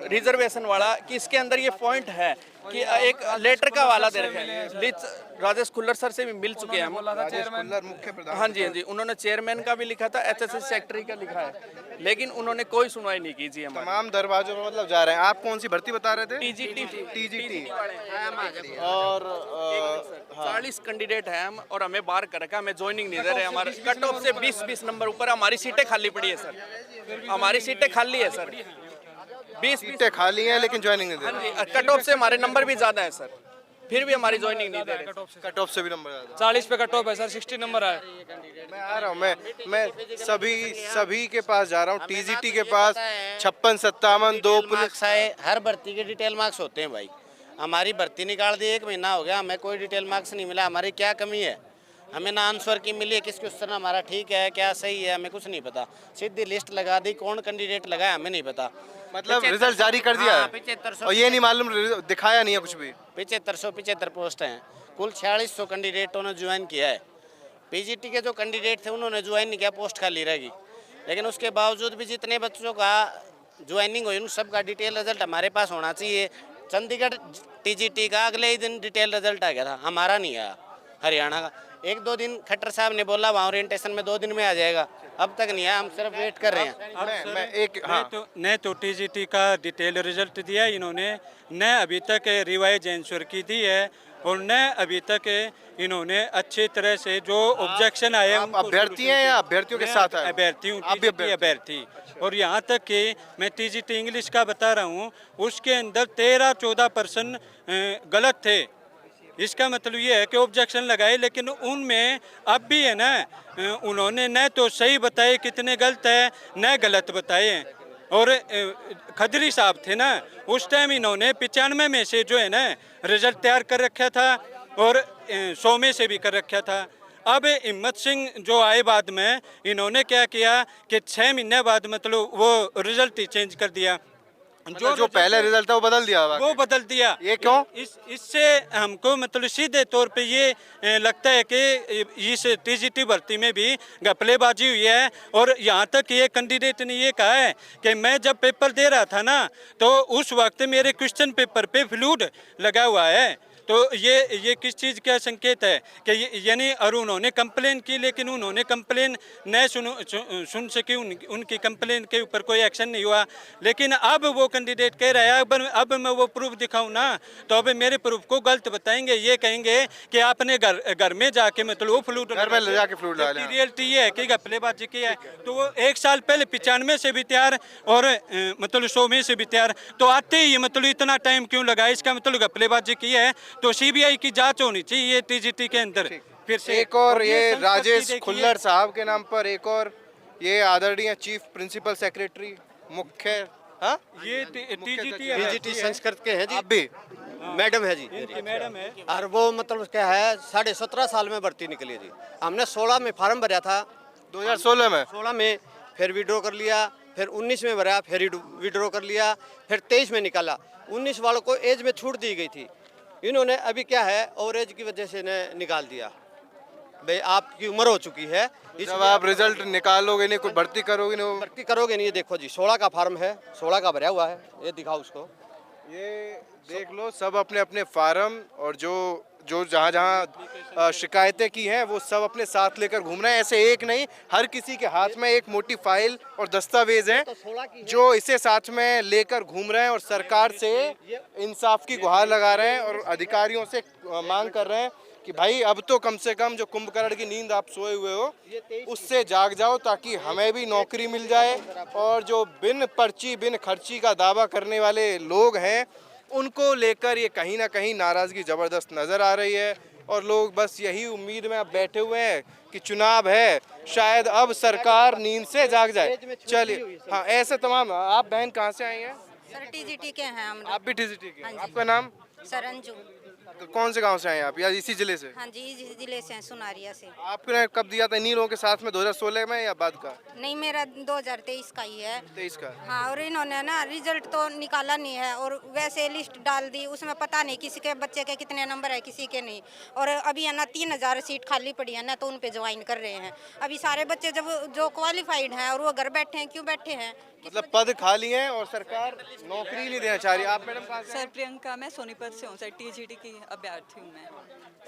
रिजर्वेशन वाला कि इसके अंदर ये पॉइंट है कि एक लेटर का वाला दे रखा है। राजेश खुल्लर सर से भी मिल चुके हैं हम, मुख्य प्रधान। हाँ जी हाँ जी, उन्होंने चेयरमैन का भी लिखा था, HSS सेक्रेटरी का लिखा है, लेकिन उन्होंने कोई सुनवाई नहीं की जी। तमाम दरवाजों में मतलब जा रहे हैं। आप कौन सी भर्ती बता रहे थे? TGT। और 40 कैंडिडेट हैं हम और हमें बाहर कर रखा है, हमें ज्वाइनिंग नहीं दे रहे। हमारे कट ऑफ से 20 नंबर ऊपर, हमारी सीटें खाली पड़ी है सर, हमारी सीटें खाली है सर, 20 सीटें खाली हैं लेकिन ज्वाइनिंग नहीं दे रहे। कट ऑफ से हमारे नंबर भी ज्यादा है सर, फिर भी हमारी ज्वाइनिंग नहीं दे रहे। कट ऑफ से भी नंबर ज्यादा, 40 पे कट ऑफ है सर, 60 नंबर है। मैं आ रहा हूँ, मैं सभी के पास जा रहा हूँ। TGT के पास 56, 57, 2 पुलिस है। हर भर्ती के डिटेल मार्क्स होते हैं भाई, हमारी भर्ती निकाल दी 1 महीना हो गया, हमें कोई डिटेल मार्क्स नहीं मिला। हमारी क्या कमी है? हमें ना आंसर की मिली है, किस क्वेश्चन हमारा ठीक है क्या सही है, हमें कुछ नहीं पता। सीधी लिस्ट लगा दी, कौन कैंडिडेट लगा है हमें नहीं पता। मतलब रिजल्ट जारी कर दिया है 7500 और ये नहीं मालूम दिखाया नहीं है कुछ भी। 7575 पोस्ट हैं, कुल 4600 कैंडिडेटों ने ज्वाइन किया है। PGT के जो कैंडिडेट थे उन्होंने ज्वाइन नहीं किया, पोस्ट खाली रहेगी। लेकिन उसके बावजूद भी जितने बच्चों का ज्वाइनिंग हुई उन सब का डिटेल रिजल्ट हमारे पास होना चाहिए। चंडीगढ़ TGT का अगले ही दिन डिटेल रिजल्ट आ गया था, हमारा नहीं आया। हरियाणा का 1-2 दिन खट्टर साहब ने बोला वहाँ ओरिएंटेशन में 2 दिन में आ जाएगा, अब तक नहीं आया, हम सिर्फ वेट कर रहे हैं। मैं एक हाँ न तो TGT का डिटेल रिजल्ट दिया इन्होंने, न अभी तक रिवाइज आंसर की दी है, और न अभी तक इन्होंने अच्छी तरह से जो ऑब्जेक्शन आए। अभ्यर्थी हैं या अभ्यर्थियों के साथ आए? अभ्यर्थी हूँ, अभ्यर्थी। और यहाँ तक कि मैं TGT इंग्लिश का बता रहा हूँ, उसके अंदर 13-14% गलत थे, इसका मतलब ये है कि ऑब्जेक्शन लगाए, लेकिन उनमें अब भी है ना, उन्होंने न तो सही बताए कितने गलत है, न गलत बताए हैं। और खदरी साहब थे ना, उस टाइम इन्होंने 95 में से जो है ना रिजल्ट तैयार कर रखा था और 100 में से भी कर रखा था। अब हिम्मत सिंह जो आए बाद में, इन्होंने क्या किया कि 6 महीने बाद मतलब वो रिजल्ट ही चेंज कर दिया। जो पहले रिजल्ट था वो बदल दिया, वो बदल दिया। ये क्यों? इससे हमको मतलब सीधे तौर पे ये लगता है कि इस टीजीटी भर्ती में भी घपलेबाजी हुई है। और यहाँ तक ये कैंडिडेट ने ये कहा है कि मैं जब पेपर दे रहा था ना, तो उस वक्त मेरे क्वेश्चन पेपर पे फ्लूड लगा हुआ है। तो ये किस चीज़ का संकेत है कि यानी, और उन्होंने कंप्लेन की, लेकिन उन्होंने कंप्लेन न सुन सकी, उनकी कंप्लेन के ऊपर कोई एक्शन नहीं हुआ। लेकिन अब वो कैंडिडेट कह रहा है अब मैं वो प्रूफ दिखाऊं ना, तो अब मेरे प्रूफ को गलत बताएंगे। ये कहेंगे कि आपने घर में जाके मतलब वो फ्लूड घर में ले जाके फ्लूड डाला। रियलिटी ये है कि घपलेबाजी की है। तो वो 1 साल पहले 95 से भी तैयार और मतलब 100 में से भी तैयार, तो आते ही मतलब इतना टाइम क्यों लगा? इसका मतलब घपलेबाजी की है तो सीबीआई की जांच होनी चाहिए टीजीटी के अंदर। फिर से एक और ये राजेश खुल्लर साहब के नाम पर एक और ये आदरणीय चीफ प्रिंसिपल सेक्रेटरी मुख्य, हाँ ये टीजीटी टीजीटी संस्कृत के हैं जी, आप भी मैडम है जी, मैडम है। और वो मतलब क्या है 17.5 साल में भर्ती निकली जी। हमने 16 में फार्म भरा था, 2016 में, 16 में फिर विड्रॉ कर लिया, फिर 19 में भरा, फिर विड्रॉ कर लिया, फिर 23 में निकाला। 19 वालों को एज में छूट दी गई थी, इन्होंने अभी क्या है ओवरेज की वजह से इन्हें निकाल दिया। भाई आपकी उम्र हो चुकी है, जब आप रिजल्ट निकालोगे नहीं, कोई भर्ती करोगे नहीं, भर्ती करोगे नहीं। ये देखो जी 16 का फार्म है, 16 का भरा हुआ है, ये दिखाओ उसको, ये देख लो। सब अपने अपने फार्म और जो जहाँ जहाँ शिकायतें की हैं वो सब अपने साथ लेकर घूम रहे हैं। ऐसे एक नहीं, हर किसी के हाथ में एक मोटी फाइल और दस्तावेज हैं जो इसे साथ में लेकर घूम रहे हैं और सरकार से इंसाफ की गुहार लगा रहे हैं और अधिकारियों से मांग कर रहे हैं कि भाई अब तो कम से कम जो कुंभकर्ण की नींद आप सोए हुए हो उससे जाग जाओ, ताकि हमें भी नौकरी मिल जाए। और जो बिन पर्ची बिन खर्ची का दावा करने वाले लोग हैं उनको लेकर ये कहीं ना कहीं नाराज़गी ज़बरदस्त नज़र आ रही है। और लोग बस यही उम्मीद में अब बैठे हुए हैं कि चुनाव है, शायद अब सरकार नींद से जाग जाए। चलिए, हाँ ऐसे तमाम। आप बहन कहाँ से आई हैं? सर टीजीटी के हैं हम। आप भी टीजीटी के? हाँ, आपका नाम? सर अंजू। तो कौन से गांव से आए आप, या इसी जिले से? हाँ जी, इसी जिले से हैं, सुनारिया से। आपने कब दिया था इन्हीं लोगों के साथ में, 2016 में या बाद का? नहीं, मेरा 2023 का ही है। 23 का? हाँ, और इन्होंने ना रिजल्ट तो निकाला नहीं है और वैसे लिस्ट डाल दी, उसमें पता नहीं किसी के बच्चे के कितने नंबर है, किसी के नहीं। और अभी है ना 3000 सीट खाली पड़ी है ना, तो उन पे ज्वाइन कर रहे हैं। अभी सारे बच्चे जब जो क्वालिफाइड हैं और वो घर बैठे हैं, क्यों बैठे हैं? मतलब पद खाली हैं और सरकार नौकरी नहीं देना चाह रही। आप मैडम कहाँ से? सर प्रियंका, मैं सोनीपत से हूँ सर, टीजीटी की अभ्यर्थी हूँ मैं।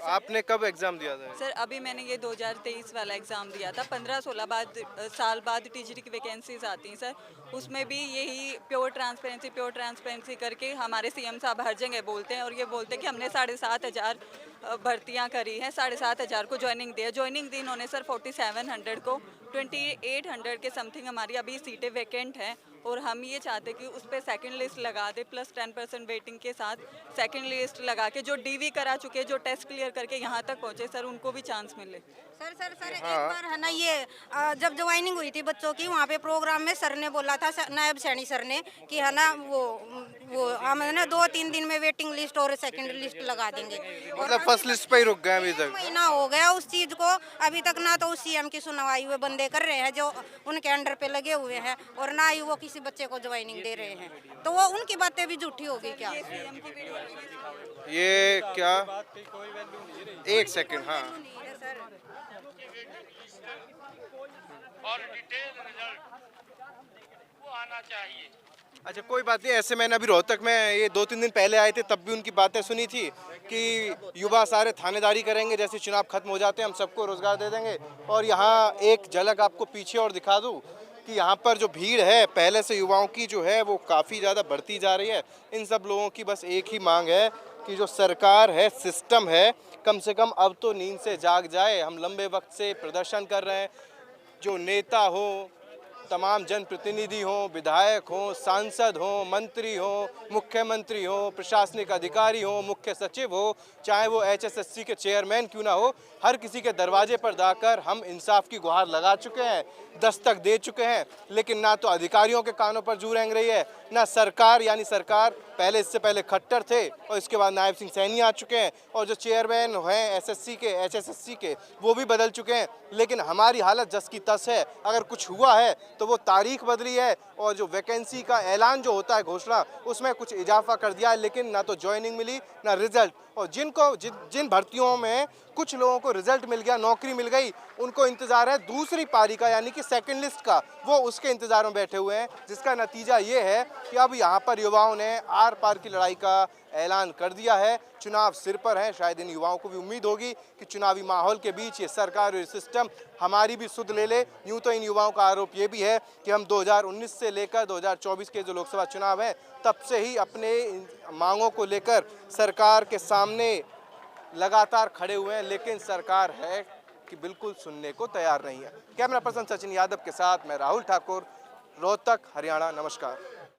आपने कब एग्जाम दिया था? सर अभी मैंने ये 2023 वाला एग्ज़ाम दिया था। 15-16 साल बाद टीजीटी की वैकेंसीज आती हैं सर, उसमें भी यही प्योर ट्रांसपेरेंसी करके हमारे सीएम साहब हर जगह बोलते हैं और ये बोलते हैं कि हमने 7,500 भर्तियाँ करी हैं, 7,500 को ज्वाइनिंग दिया। ज्वाइनिंग दी इन्होंने सर 4700 को, 2800 के समथिंग हमारी अभी सीटें वैकेंट हैं और हम ये चाहते कि उस पर सेकंड लिस्ट लगा दे, प्लस 10% वेटिंग के साथ सेकंड लिस्ट लगा के जो डीवी करा चुके, जो टेस्ट क्लियर करके यहाँ तक पहुँचे सर, उनको भी चांस मिले। सर एक बार है ना ये जब ज्वाइनिंग हुई थी बच्चों की, वहाँ पे प्रोग्राम में सर ने बोला था, नायब सैनी सर ने, कि है ना वो हम है ना 2-3 दिन में वेटिंग लिस्ट और सेकंड लिस्ट लगा देंगे। मतलब फर्स्ट लिस्ट पे ही रुक गए अभी तक? महीना हो गया उस चीज को, अभी तक ना तो उस सीएम की सुनवाई हुए बंदे कर रहे हैं जो उनके अंडर पे लगे हुए हैं, और ना ही वो किसी बच्चे को ज्वाइनिंग दे रहे हैं। तो वो उनकी बातें भी झूठी होगी क्या? ये क्या? एक सेकंड, हाँ। और डिटेल रिजल्ट वो आना चाहिए। अच्छा कोई बात नहीं, ऐसे मैंने अभी रोहतक में ये 2-3 दिन पहले आए थे, तब भी उनकी बातें सुनी थी कि युवा सारे थानेदारी करेंगे, जैसे चुनाव खत्म हो जाते हैं हम सबको रोजगार दे देंगे। और यहाँ एक झलक आपको पीछे और दिखा दूँ कि यहाँ पर जो भीड़ है पहले से युवाओं की जो है वो काफ़ी ज़्यादा बढ़ती जा रही है। इन सब लोगों की बस एक ही मांग है कि जो सरकार है, सिस्टम है, कम से कम अब तो नींद से जाग जाए। हम लंबे वक्त से प्रदर्शन कर रहे हैं, जो नेता हो तमाम जनप्रतिनिधि हों, विधायक हों, सांसद हों, मंत्री हों, मुख्यमंत्री हों, प्रशासनिक अधिकारी हों, मुख्य सचिव हो, चाहे वो HSSC के चेयरमैन क्यों ना हो, हर किसी के दरवाजे पर जाकर हम इंसाफ की गुहार लगा चुके हैं, दस्तक दे चुके हैं, लेकिन ना तो अधिकारियों के कानों पर जू रेंग रही है, ना सरकार, यानी सरकार पहले, इससे पहले खट्टर थे और इसके बाद नायब सिंह सैनी आ चुके हैं, और जो चेयरमैन हैं SSC के, HSSC के, वो भी बदल चुके हैं, लेकिन हमारी हालत जस की तस है। अगर कुछ हुआ है तो वो तारीख बदली है, और जो वैकेंसी का ऐलान जो होता है, घोषणा, उसमें कुछ इजाफा कर दिया है, लेकिन ना तो ज्वाइनिंग मिली ना रिजल्ट। और जिन भर्तियों में कुछ लोगों को रिजल्ट मिल गया, नौकरी मिल गई, उनको इंतजार है दूसरी पारी का, यानी कि सेकंड लिस्ट का, वो उसके इंतजार में बैठे हुए हैं, जिसका नतीजा ये है कि अब यहाँ पर युवाओं ने आर पार की लड़ाई का ऐलान कर दिया है। चुनाव सिर पर है, शायद इन युवाओं को भी उम्मीद होगी कि चुनावी माहौल के बीच ये सरकार और ये सिस्टम हमारी भी सुध ले ले। यूँ तो इन युवाओं का आरोप ये भी है कि हम 2019 से लेकर 2024 के जो लोकसभा चुनाव हैं, तब से ही अपने मांगों को लेकर सरकार के सामने लगातार खड़े हुए हैं, लेकिन सरकार है कि बिल्कुल सुनने को तैयार नहीं है। कैमरा पर्सन सचिन यादव के साथ मैं राहुल ठाकुर, रोहतक, हरियाणा। नमस्कार।